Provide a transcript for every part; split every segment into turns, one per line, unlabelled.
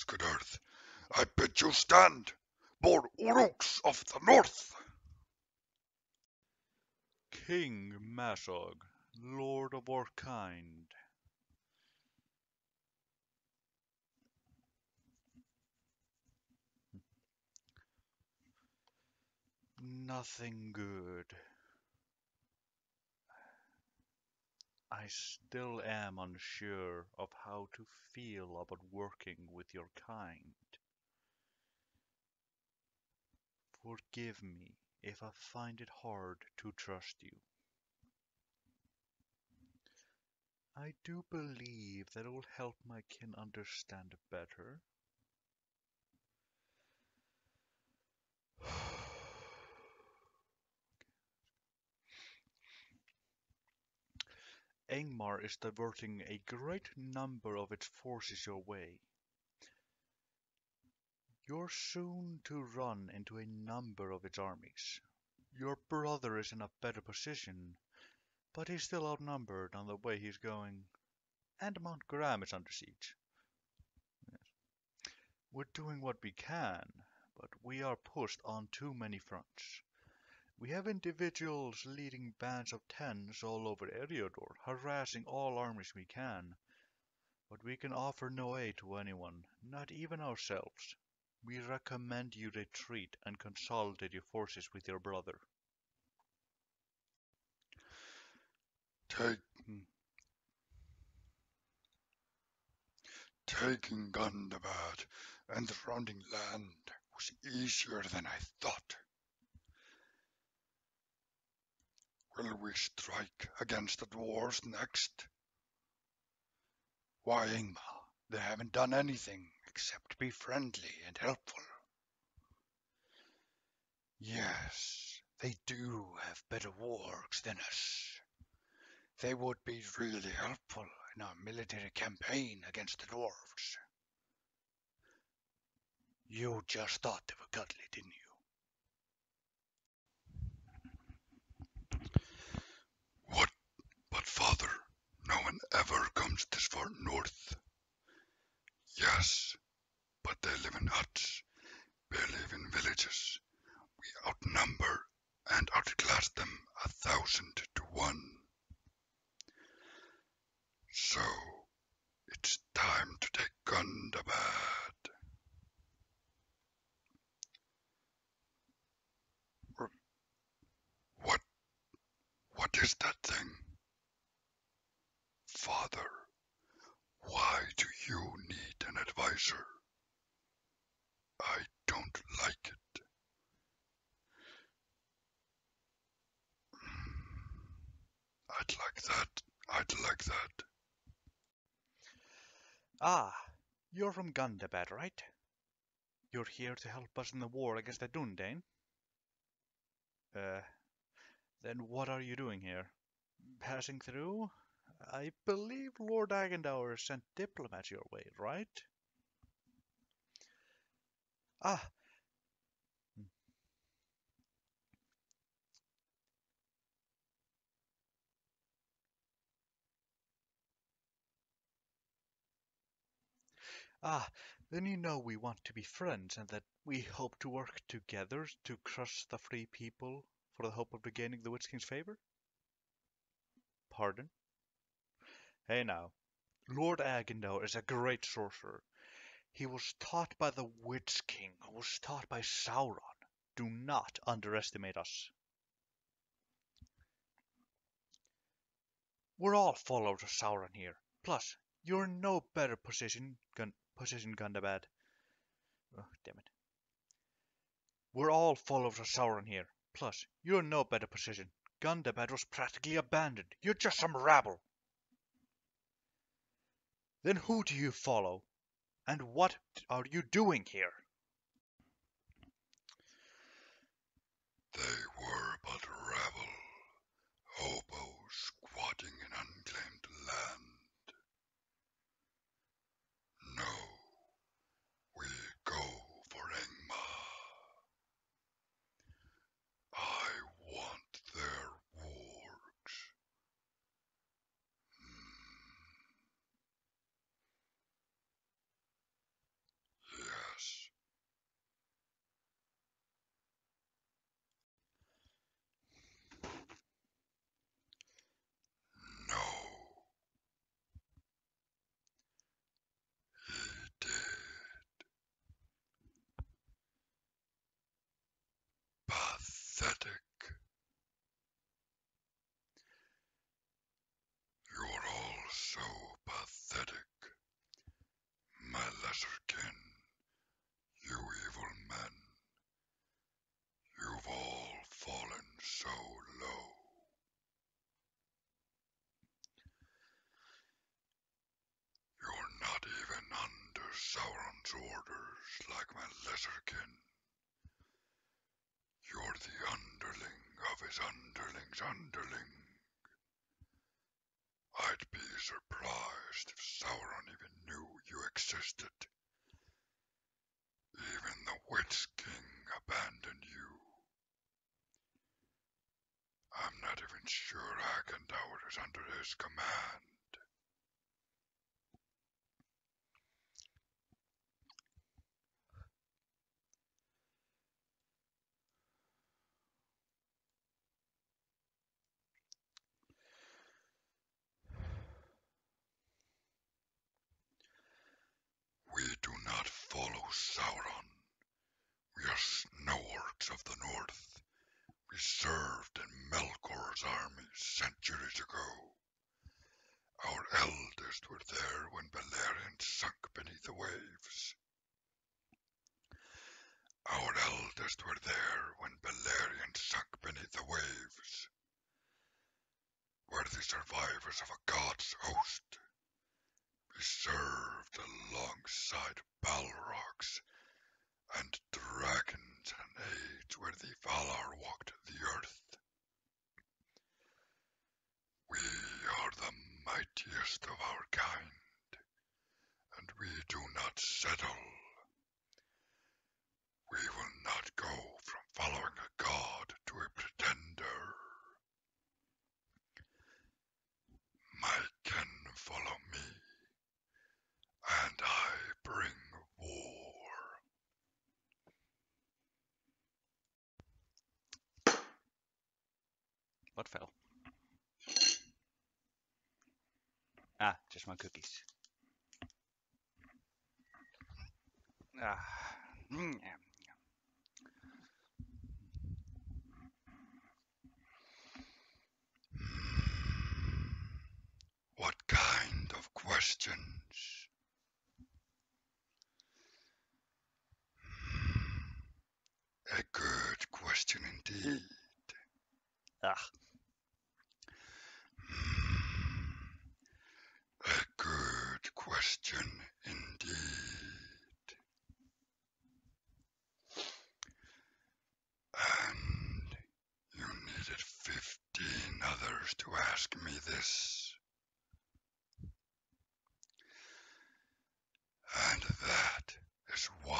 good earth, I bid you stand, bold Uruks of the north.
King Masog, lord of our kind. Nothing good. I still am unsure of how to feel about working with your kind. Forgive me if I find it hard to trust you. I do believe that it will help my kin understand better. Angmar is diverting a great number of its forces your way. You're soon to run into a number of its armies. Your brother is in a better position, but he's still outnumbered on the way he's going, and Mount Graham is under siege. Yes. We're doing what we can, but we are pushed on too many fronts. We have individuals leading bands of tens all over Eriodor, harassing all armies we can, but we can offer no aid to anyone, not even ourselves. We recommend you retreat and consolidate your forces with your brother.
Taking Gundabad and the surrounding land was easier than I thought. Will we strike against the dwarfs next? Why, Ingmar, they haven't done anything except be friendly and helpful. Yes, they do have better wargs than us. They would be really helpful in our military campaign against the dwarfs. You just thought they were cuddly, didn't you? What? But father, no one ever comes this far north. Yes, but they live in huts, they live in villages. We outnumber and outclass them 1,000 to 1. So, it's time to take Gundabad. What is that thing? Father, why do you need an advisor? I don't like it. I'd like that.
Ah, you're from Gundabad, right? You're here to help us in the war against the Dundane? Then what are you doing here? Passing through? I believe Lord Agendour sent diplomats your way, right? Ah, then you know we want to be friends and that we hope to work together to crush the free people for the hope of regaining the Witch King's favor? Pardon? Hey now, Lord Agendour is a great sorcerer. He was taught by the Witch King, who was taught by Sauron. Do not underestimate us. We're all followers of Sauron here. Plus, you're in no better position, Gundabad. Oh, damn it. We're all followers of Sauron here. Plus, you're in no better position. Gundabad was practically abandoned. You're just some rabble. Then who do you follow? And what are you doing here?
They were but rabble, hobos squatting in unclaimed land. No, we go for Ingmar. I want their wargs. Sauron's orders like my lesserkin. You're the underling of his underling's underling. I'd be surprised if Sauron even knew you existed. Even the Witch King abandoned you. I'm not even sure Agandauer is under his command. We do not follow Sauron. We are snow orcs of the north. We served in Melkor's army centuries ago. Our eldest were there when Beleriand sunk beneath the waves. Our eldest were there when Beleriand sunk beneath the waves. We're the survivors of a god's host. We served alongside Balrogs and dragons in an age where the Valar walked the earth. We are the mightiest of our kind, and we do not settle. We will not go from following a god to a pretender. My kin follow me, and I bring war.
What fell? Ah, just my cookies. Ah.
What kind of questions? A good question indeed.
Ah.
A good question indeed. And you needed 15 others to ask me this. And that is why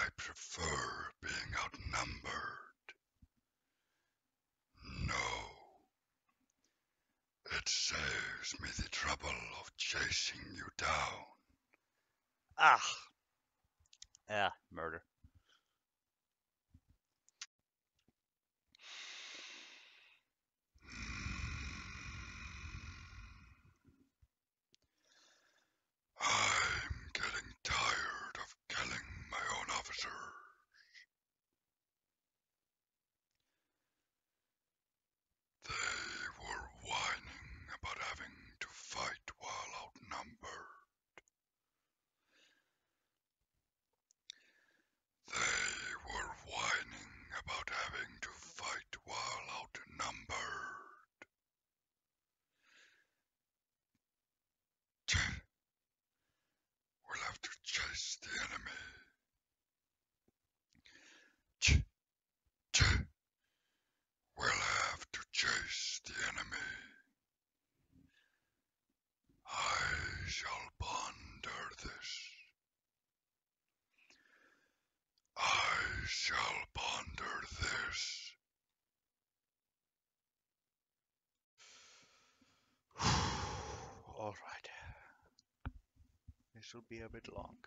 I prefer being outnumbered. No. It saves me the trouble of chasing you down.
Ah. Ah, murder.
I'm getting tired of killing my own officers. They were whining about having to fight while outnumbered. They were whining about having to fight while outnumbered. We'll have to chase the enemy. We'll have to chase the enemy. I shall ponder this. I shall ponder this.
All right. This will be a bit long.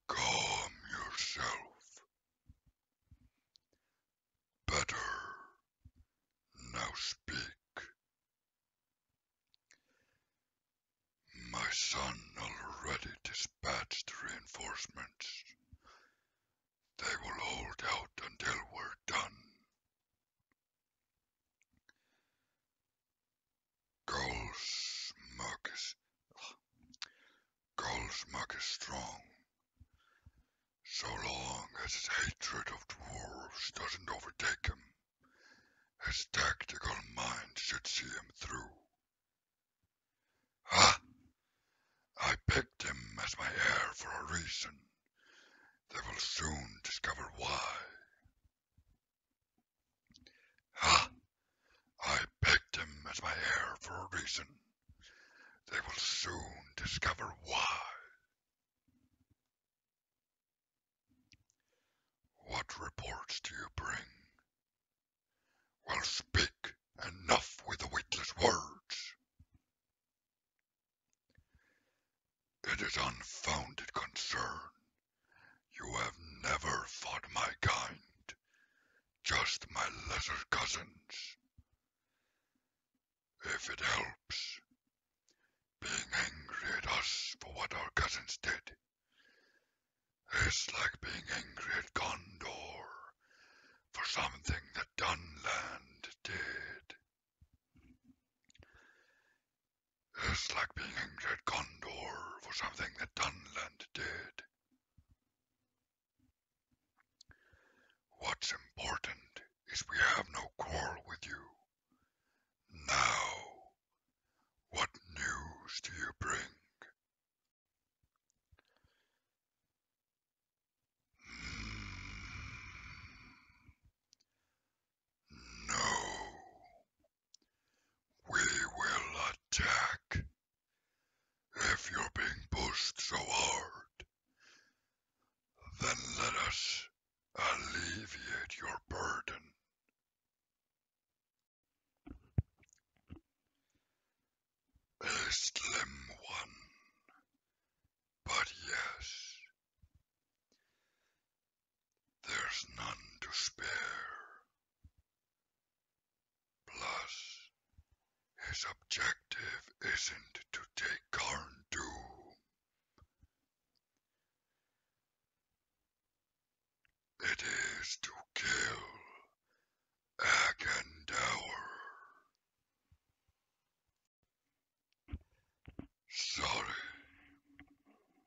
Calm yourself. Better. Now speak. My son already dispatched reinforcements. They will hold out until we're done. Gulsmug is strong. So long as his hatred of dwarves doesn't overtake him, his tactical mind should see him through. reason. They will soon discover why. Ah, I picked him as my heir for a reason. They will soon discover why. What reports do you bring? Well, speak, enough with the weightless words. It is unfounded concern. You have never fought my kind, just my lesser cousins. If it helps, being angry at us for what our cousins did is like being angry at Gondor for something that Dunland did. It's like being angry at Gondor for something that Dunland did. What's important is we have no quarrel with you. Now, what news do you bring? No. We will attack. If you're being pushed so hard, then let us alleviate your burden. A slim one, but yes, there's none to spare. Plus, his objective isn't to take Carn-Dû. It is to kill Agendaur. Sorry,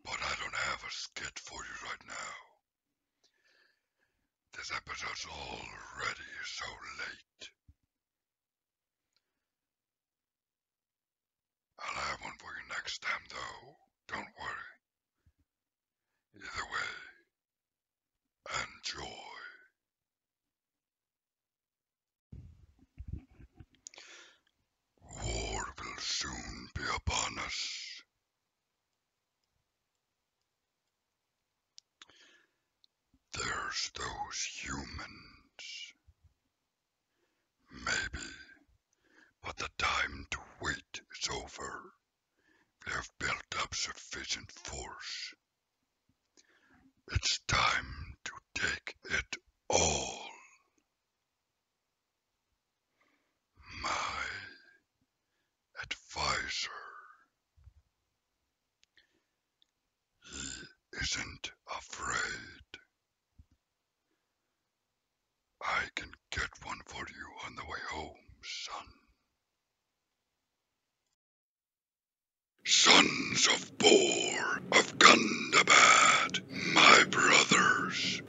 but I don't have a skit for you right now. This episode's already so late. I'll have one for you next time, though. Don't worry. Either way, enjoy. War will soon be upon us. There's those humans. Maybe, but the time to wait is over. We have built up sufficient force. It's time to take it all. My advisor. He isn't afraid. I can get one for you on the way home, son. Sons of Bor of Gundabad, my brothers,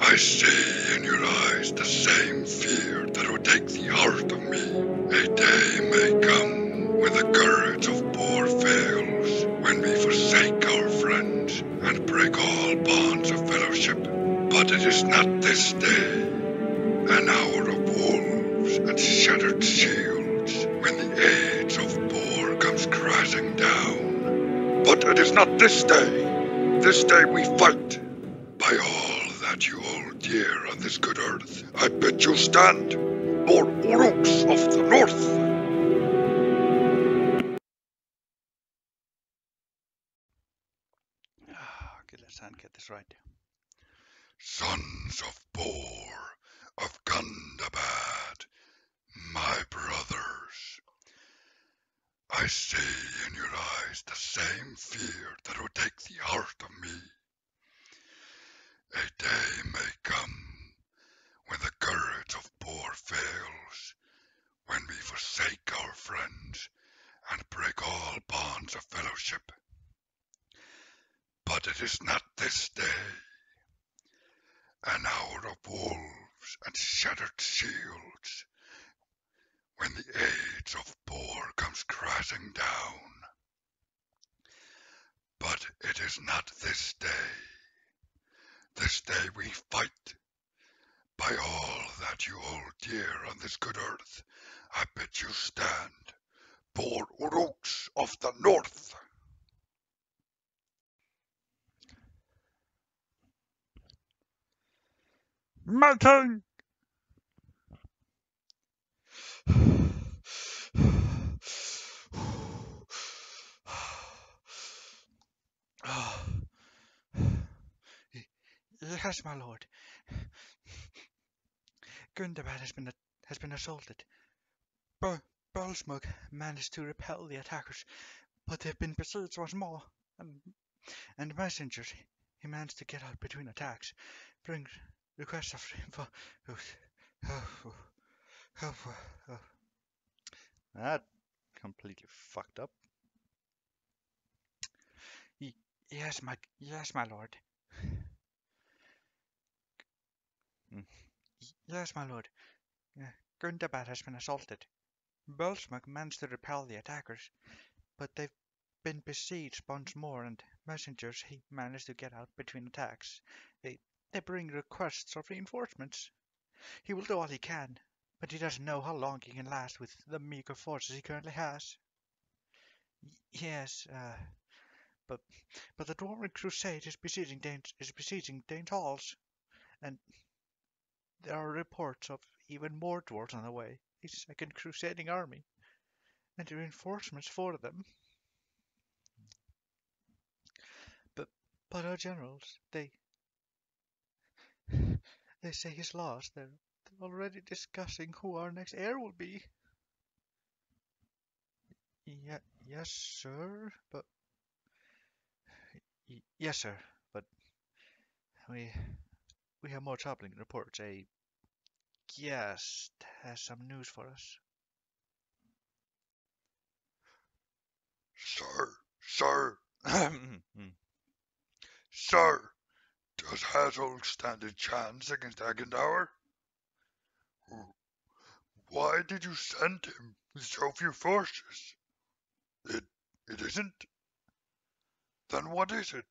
I see in your eyes the same fear that would take the heart of me. A day may come when the courage of Bor fails, when we forsake our friends and break all bonds of fellowship. But it is not this day, an hour of wolves and shattered shields, when the age of Bor comes crashing down. But it is not this day. This day we fight. By all that you hold dear on this good earth, I bid you stand, Bor Uruks of the North.
Okay, let's get this right.
Sons of Bor of Gundabad, my brothers, I see in your eyes the same fear that would take the heart of me. A day may come when the courage of Bor fails, when we forsake our friends and break all bonds of fellowship. But it is not this day, an hour of wolves and shattered shields, when the age of Bor comes crashing down. But it is not this day, By all that you hold dear on this good earth, I bid you stand, poor Uruks of the north.
My tongue! Yes, my lord. Gundabad has been assaulted. Bullsmug managed to repel the attackers, but they've been besieged once more. And messengers, he managed to get out between attacks, bring requests of info. That completely fucked up. Yes, my lord. Yes, my lord. Gundabad has been assaulted. Bullsmug managed to repel the attackers, but they've been besieged once more, and messengers he managed to get out between attacks. They bring requests of reinforcements. He will do all he can, but he doesn't know how long he can last with the meager forces he currently has. Yes, but the Dwarven Crusade is besieging Dane's halls, and there are reports of even more dwarves on the way. A second crusading army, and reinforcements for them. But our generals, they say he's lost. They're already discussing who our next heir will be. Yes, sir. But yes, sir. But we have more troubling reports. A guest has some news for us.
Sir, sir, does Hazel stand a chance against Agendour? Why did you send him with so few forces? It isn't? Then what is it?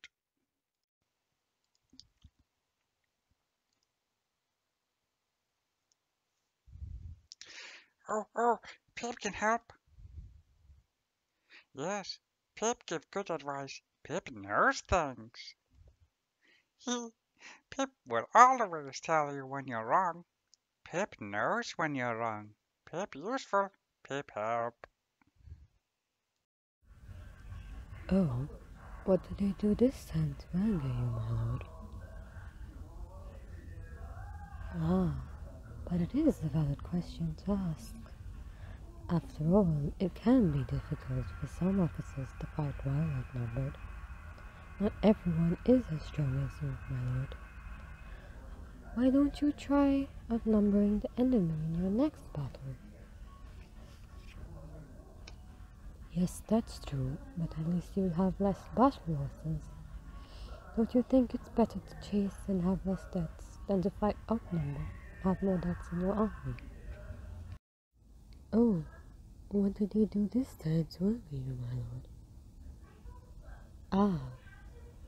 Oh, Pip can help. Yes, Pip gives good advice. Pip knows things. Pip will always tell you when you're wrong. Pip knows when you're wrong. Pip useful. Pip help.
Oh, what did they do this time to anger you, my lord? Ah, but it is a valid question to ask. After all, it can be difficult for some officers to fight well outnumbered. Not everyone is as strong as you, my lord. Why don't you try outnumbering the enemy in your next battle? Yes, that's true, but at least you'll have less battle losses. Don't you think it's better to chase and have less deaths than to fight outnumbered and have more deaths in your army? Oh, what did he do this time to anger you, my lord? Ah,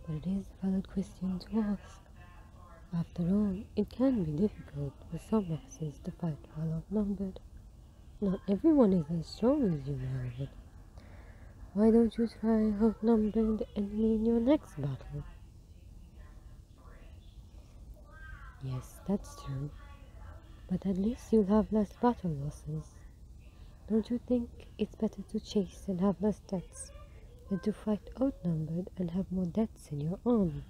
but it is a valid question to ask. After all, it can be difficult for some officers to fight well outnumbered. Not everyone is as strong as you, my lord. Why don't you try outnumbering the enemy in your next battle? Yes, that's true. But at least you'll have less battle losses. Don't you think it's better to chase and have less deaths than to fight outnumbered and have more deaths in your army?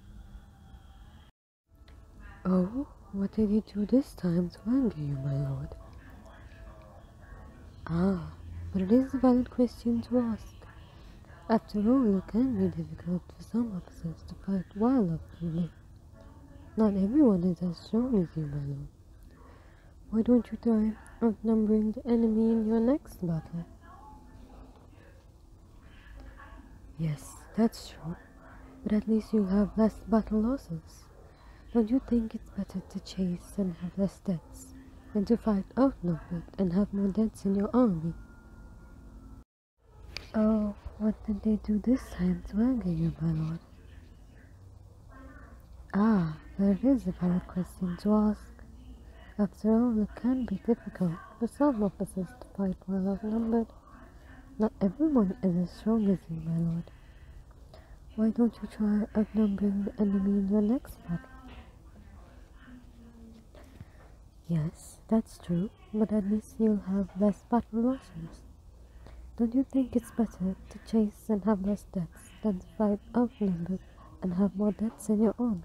Oh, what did he do this time to anger you, my lord? Ah, but it is a valid question to ask. After all, it can be difficult for some officers to fight well outnumbered. Not everyone is as strong as you, my lord. Why don't you try outnumbering the enemy in your next battle? Yes, that's true, but at least you'll have less battle losses. Don't you think it's better to chase and have less deaths than to fight outnumbered and have more deaths in your army? Oh, what did they do this time to anger you, my lord? Ah, that is a valid question to ask. After all, it can be difficult for some officers to fight while outnumbered. Not everyone is as strong as you, my lord. Why don't you try outnumbering the enemy in your next battle? Yes, that's true, but at least you'll have less battle losses. Don't you think it's better to chase and have less deaths than to fight outnumbered and have more deaths in your army?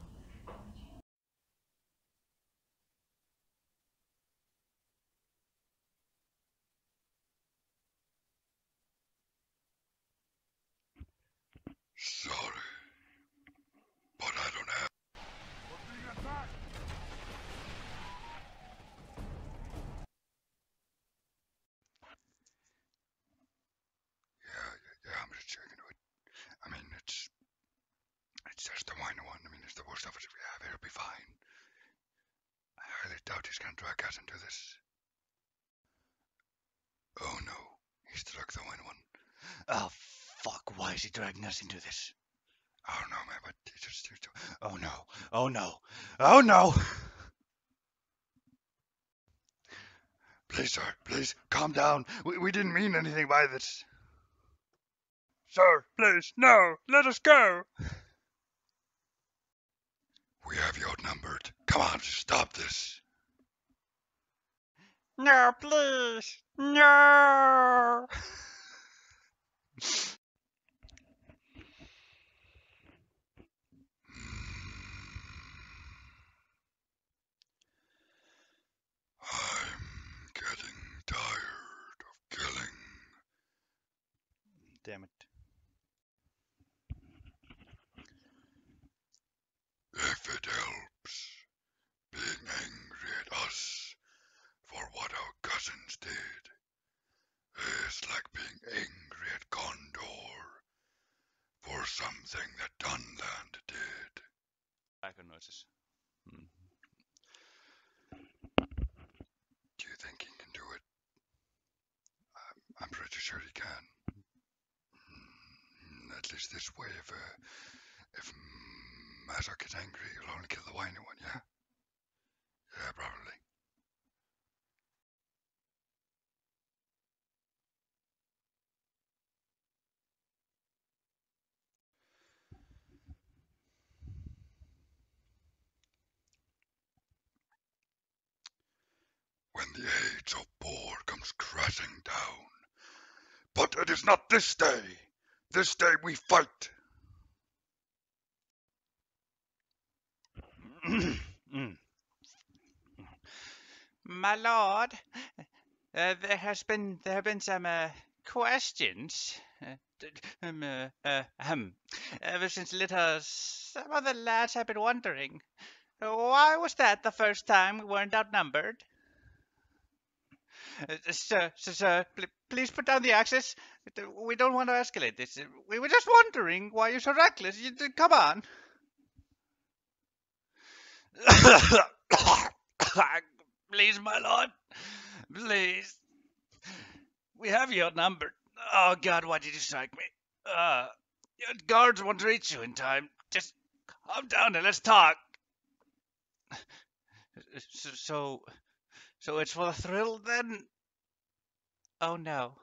Sorry, but I don't have. Yeah, I'm just checking it. I mean, it's just the minor one. I mean, it's the worst of it we have. It'll be fine. I highly doubt he's gonna drag us into this. Oh no, he's dragged the minor one.
Oh, fuck. Why is he dragging us into this?
I don't know, man, but it's just.
Oh, no. Oh, no. Oh, no.
Please, sir, please, calm down. We didn't mean anything by this.
Sir, please, no, let us go.
We have you outnumbered. Come on, stop this.
No, please, no.
I'm getting tired of killing.
Damn it.
If it helps, being angry at us for what our cousins did is like being angry at Gondor for something that Dunland did.
Background noises.
Do you think he can do it? I'm pretty sure he can. At least this way, if Mazar gets angry, he'll only kill the whiny one, yeah? Yeah, probably. When the age of Boar comes crashing down. But it is not this day. This day we fight.
My lord, there have been some questions. Ever since some of the lads have been wondering, why was that the first time we weren't outnumbered? Sir, please put down the axes. We don't want to escalate this. We were just wondering why you're so reckless. Come on. Please, my lord. Please. We have you outnumbered. Oh, God, why did you strike me? Your guards won't reach you in time. Just calm down and let's talk. So it's for the thrill then? Oh, no.